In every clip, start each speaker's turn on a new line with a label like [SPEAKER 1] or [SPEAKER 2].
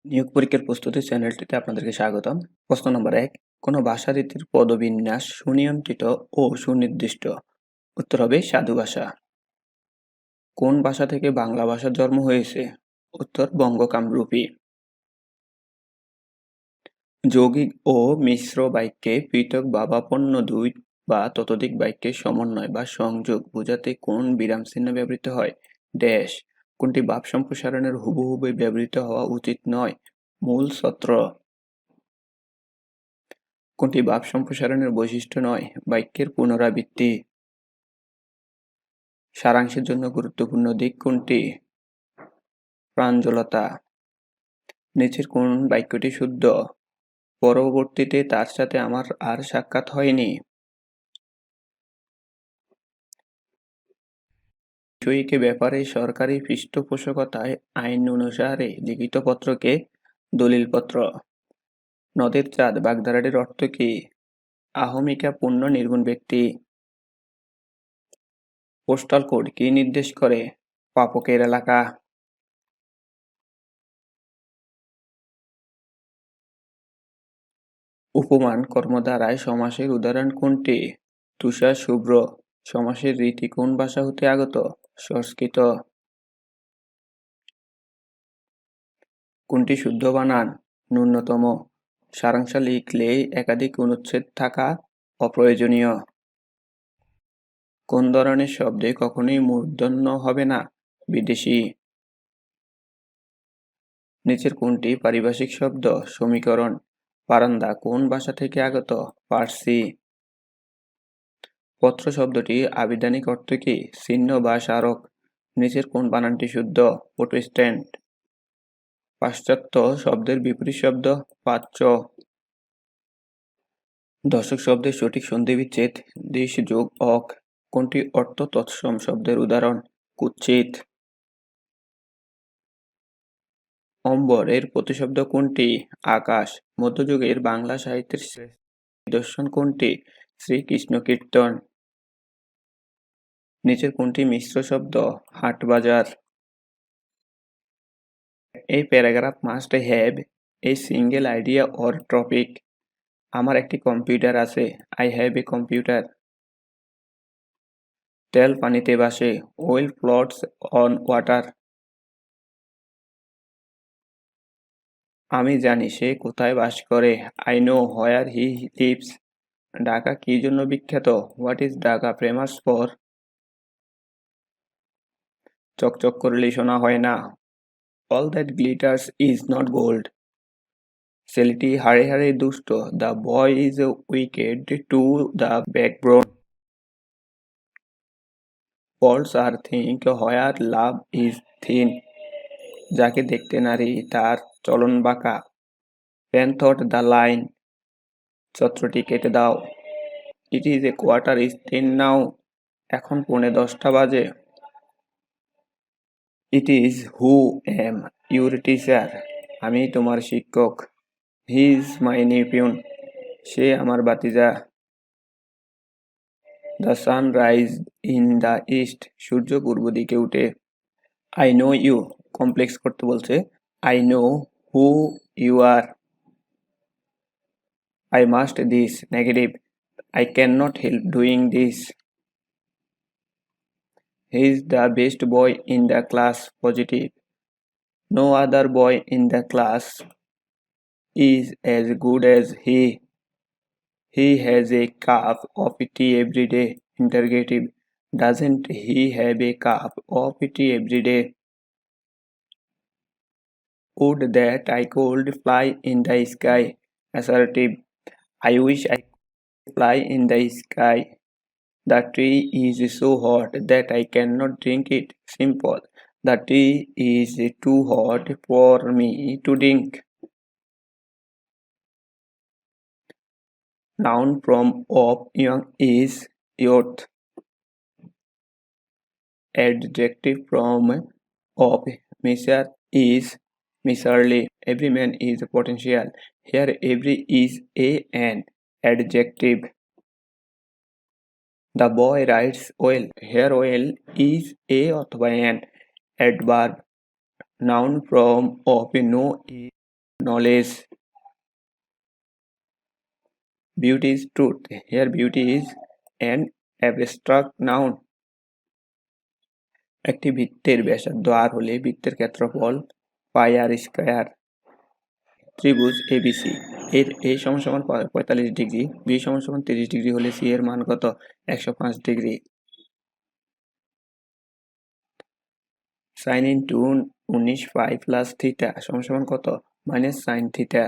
[SPEAKER 1] নিয়োগ পরীক্ষার প্রস্তুতি চ্যানেলটিতে আপনাদেরকে স্বাগতম। প্রশ্ন নম্বর ১, কোনো ভাষারীতির পদবিন্যাস সুনিয়ন্ত্রিত ও সুনির্দিষ্ট? উত্তর হবে সাধু ভাষা। কোন ভাষা থেকে বাংলা ভাষার জন্ম হয়েছে? উত্তর বঙ্গ-কামরূপী। যৌগিক ও মিশ্র বাক্যে পৃথক বা বাপন্য দুই বা ততোধিক বাক্যের সমন্বয় বা সংযোগ বোঝাতে কোন বিরামচিহ্ন ব্যবহৃত হয়? ড্যাশ। কোনটি ভাব সম্প্রসারণের হুবহু ব্যবহৃত হওয়া উচিত নয়? মূল ছত্র। কোনটি ভাব সম্প্রসারণের বৈশিষ্ট্য নয়? বাক্যের পুনরাবৃত্তি। সারাংশের জন্য গুরুত্বপূর্ণ দিক কোনটি? প্রাঞ্জলতা। নিচের কোন বাক্যটি শুদ্ধ? পরবর্তীতে তার সাথে আমার আর সাক্ষাৎ হয়নি। বিষয়কে ব্যাপারে সরকারি পৃষ্ঠপোষকতায় আইন অনুসারে লিখিত পত্রকে দলিলপত্র। নদের চাঁদ বাগধারাটির অর্থ কি? আহমিকা পূর্ণ নির্গুণ ব্যক্তি। পোস্টাল কোড কি নির্দেশ করে? প্রাপকের এলাকা। উপমান কর্মধারায় সমাসের উদাহরণ কোনটি? তুষার শুভ্র। সমাসের রীতি কোন ভাষা হতে আগত? সংস্কৃত। কোনটি শুদ্ধ বানান? ন্যূনতম। সারাংশ লিখলে একাধিক অনুচ্ছেদ থাকা অপ্রয়োজনীয়। কোন ধরনের শব্দে কখনোই মূর্ধন্য হবে না? বিদেশি। নিচের কোনটি পারিভাষিক শব্দ? সমীকরণ। বারান্দা কোন ভাষা থেকে আগত? ফার্সি। পত্র শব্দটি আবিধানিক অর্থ কি? চিহ্ন বা স্মারক। নিচের কোন বানানটি শুদ্ধ? প্রোটেস্ট্যান্ট। পাশ্চাত্য শব্দের বিপরীত শব্দ? প্রাচ্য। দশক শব্দের সঠিক সন্ধিবিচ্ছেদ দেশ যোগ অক। কোনটি অর্থ তৎসম শব্দের উদাহরণ? কুৎসিত। অম্বর এর প্রতিশব্দ কোনটি? আকাশ। মধ্যযুগের বাংলা সাহিত্যের শ্রেষ্ঠ নিদর্শন কোনটি? শ্রীকৃষ্ণ কীর্তন। নিচের কোনটি মিশ্র শব্দ? হাটবাজার। A paragraph must have a single idea or topic. আমার একটি কম্পিউটার আছে। I have a computer. তেল পানিতে ভাসে। Oil floats on water. আমি জানি সে কোথায় বাস করে। I know where he lives. Dhaka কি জন্য বিখ্যাত? What is Dhaka famous for? চকচক করলেই সোনা হয় না। All that glitters is not gold. ছেলেটি হাড়ে হাড়ে দুষ্ট। The boy is wicked to the backbone. Faults are thick where love is thin. যাকে দেখতে নারী তার চলন বাঁকা। Pen thought the line. ছত্রটি কেটে দাও। It is a quarter is 10 now. এখন 10:45 বাজে। It is who am your teacher. আমি তোমার শিক্ষক। He is my nephew. সে আমার ভাতিজা। The sun rises in the east. সূর্য পূর্ব দিকে উঠে। I know you. কমপ্লেক্স করতে বলছে। I know who you are. I must this. Negative. I cannot help doing this. He is the best boy in the class. Positive. No other boy in the class is as good as he. He has a cup of tea every day. Interrogative. Doesn't he have a cup of tea every day? Would that I could fly in the sky. Assertive. I wish I could fly in the sky. The tea is so hot that I cannot drink it. Simple. The tea is too hot for me to drink. Noun form of young is youth. Adjective form of measure is miserly. Every man is potential. Here every is an adjective. The boy writes well. Here well is a অথবা an adverb. Noun form of no is knowledge. Beauty is truth. Here beauty is an abstract noun. একটি বৃত্তের ব্যাসার্ধ r হলে বৃত্তের ক্ষেত্রফল পাই r square. ত্রিভুজ ABC এর a সমান 45 ডিগ্রি, b সমান 30 ডিগ্রি হলে c এর মান কত? 105 ডিগ্রি। sin ইন্টু 19 পাই প্লাস থিটা সমান কত? Minus sine theta.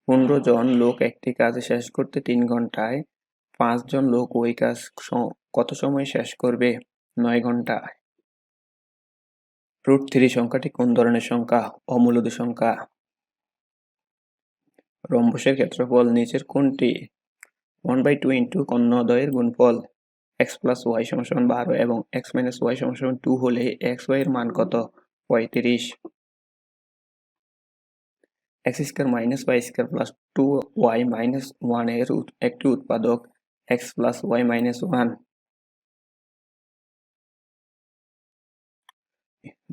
[SPEAKER 1] 15 জন লোক একটি কাজ শেষ করতে 3 ঘন্টায়, 5 জন লোক ওই কাজ কত সময় শেষ করবে? 9 ঘন্টা। √3 সংখ্যাটি কোন ধরনের সংখ্যা? অমূলদ সংখ্যা। রম্বসের ক্ষেত্রফল নিচের কোনটি? 1/2 ইন্টু কর্ণদ্বয়ের গুণফল। x প্লাস y সমান 12 এবং x মাইনাস y সমান 2 হলে x y এর মান কত? 35। x square minus y square plus 2y minus 1 এর একটি উৎপাদক x প্লাস y মাইনাস 1।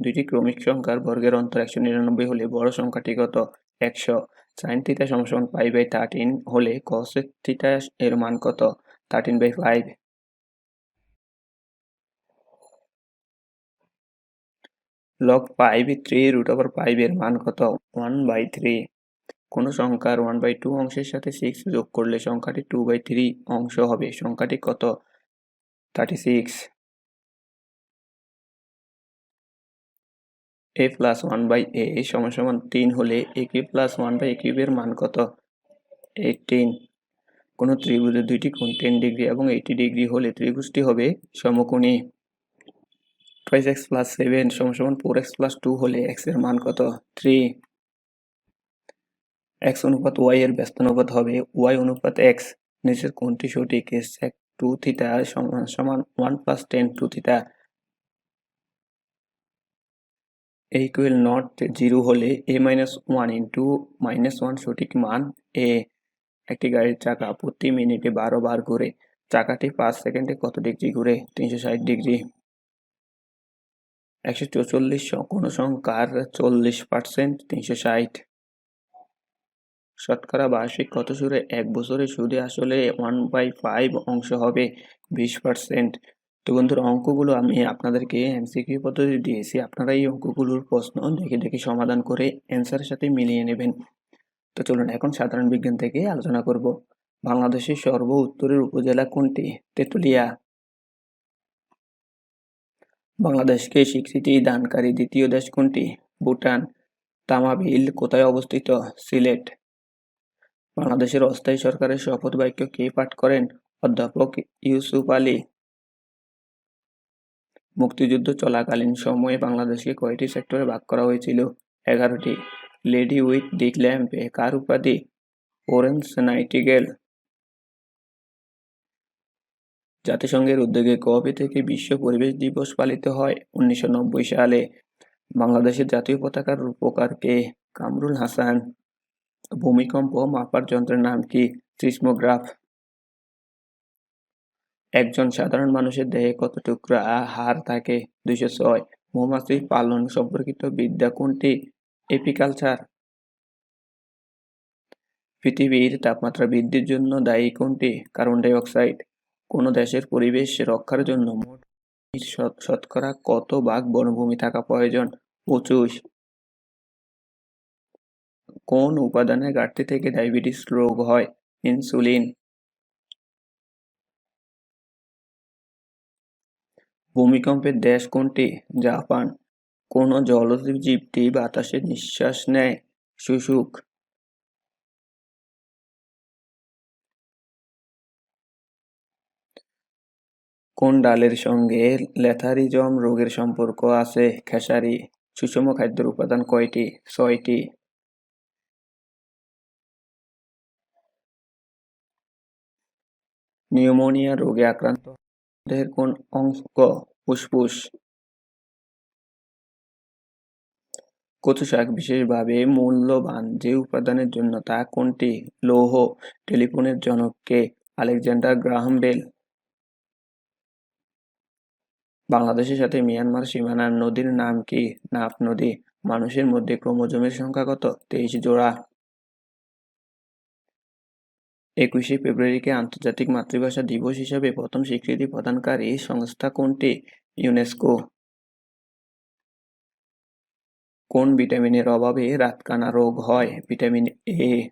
[SPEAKER 1] দুইটি ক্রমিক সংখ্যার বর্গের অন্তর 199 হলে বড় সংখ্যাটি কত? 100। sin থিটা সমান π/13 হলে cos থিটা এর মান কত? 13/5। log 3√5 এর মান কত? 1/3। কোন সংখ্যার 1/2 অংশের সাথে 6 যোগ করলে সংখ্যাটি 2/3 অংশ হবে, সংখ্যাটি কত? 36। a প্লাস 1/a সমান 3 হলে a কিউব প্লাস 1/a কিউবের মান কত? 18। কোন ত্রিভুজের দুইটি কোণ 10 ডিগ্রি এবং 80 ডিগ্রি হলে ত্রিভুজটি হবে সমকোণী। 2x প্লাস 7 সমান 4x প্লাস 2 হলে x এর মান কত? 3। x অনুপাত y এর ব্যস্তানুপাত হবে y অনুপাত x। নিচের কোনটি সঠিক? sec 2 থিটা সমান 1 plus tan 2 theta. a equal not 0 হলে a minus 1 into minus 1 সঠিক মান a। একটি গাড়ির চাকা প্রতি মিনিটে 12 বার ঘুরে, চাকাটি 5 সেকেন্ডে কত ডিগ্রি ঘুরে? 360 ডিগ্রি। 144 কোন সংখ্যার 40% 360। শতকরা বার্ষিক কত সুদে 1 বছরের সুদে আসলে 1/5 অংশ হবে 20%। তো বন্ধুরা, অঙ্কগুলো আমি আপনাদেরকে এমসিকিউ পদ্ধতি দিয়েছি, আপনারা এই অঙ্কগুলোর প্রশ্ন দেখে সমাধান করে অ্যান্সারের সাথে মিলিয়ে নেবেন। তো চলুন এখন সাধারণ বিজ্ঞান থেকে আলোচনা করব। বাংলাদেশের সর্ব উত্তরের উপজেলা কোনটি? তেঁতুলিয়া। বাংলাদেশকে স্বীকৃতি দানকারী দ্বিতীয় দেশ কোনটি? ভুটান। তামাবিল কোথায় অবস্থিত? সিলেট। বাংলাদেশের অস্থায়ী সরকারের শপথ বাক্য কে পাঠ করেন? অধ্যাপক ইউসুফ আলী। মুক্তিযুদ্ধ চলাকালীন সময়ে বাংলাদেশকে কয়টি সেক্টরে ভাগ করা হয়েছিল? 11টি। লেডি উইথ দি ল্যাম্প কার উপাধি? Florence nightingale. জাতিসংঘের উদ্যোগে কবে থেকে বিশ্ব পরিবেশ দিবস পালিত হয়? 1990 সালে। বাংলাদেশের জাতীয় পতাকার রূপকার কে? কামরুল হাসান। ভূমিকম্প মাপার যন্ত্রের নাম কি? সিসমোগ্রাফ। একজন সাধারণ মানুষের দেহে কত টুকরা হাড় থাকে? 206। মৌমাছি পালন সম্পর্কিত বিদ্যা কোনটি? এপিকালচার। পৃথিবীর তাপমাত্রা বৃদ্ধির জন্য দায়ী কোনটি? Carbon die oxide. কোন দেশের পরিবেশ রক্ষার জন্য মোট শতকরা কত ভাগ বনভূমি থাকা প্রয়োজন? 25। কোন উপাদানের ঘাটতি থেকে ডায়াবেটিস রোগ হয়? ইনসুলিন। ভূমিকম্পের দেশ কোনটি? জাপান। কোন জলজ জীবটি বাতাসে নিঃশ্বাস নেয়? শুশুক। কোন ডালের সঙ্গে ল্যাথারিজম রোগের সম্পর্ক আছে? খেসারি। সুষম খাদ্যের উপাদান কয়টি? 6টি। নিউমোনিয়া রোগে আক্রান্ত দেহের কোন অঙ্গ? ফুসফুস। কচু শাক বিশেষভাবে মূল্যবান যে উপাদানের জন্য তা কোনটি? লৌহ। টেলিফোনের জনক কে? Alexander Graham bell. বাংলাদেশের সাথে মিয়ানমার সীমানার নদীর নাম কি? নাফ নদী। মানুষের মধ্যে ক্রোমোজোমের সংখ্যা কত? 23 জোড়া। 21শে ফেব্রুয়ারিকে আন্তর্জাতিক মাতৃভাষা দিবস হিসাবে প্রথম স্বীকৃতি প্রদানকারী সংস্থা কোনটি? ইউনেস্কো। কোন ভিটামিনের অভাবে রাতকানা রোগ হয়? Vitamin A.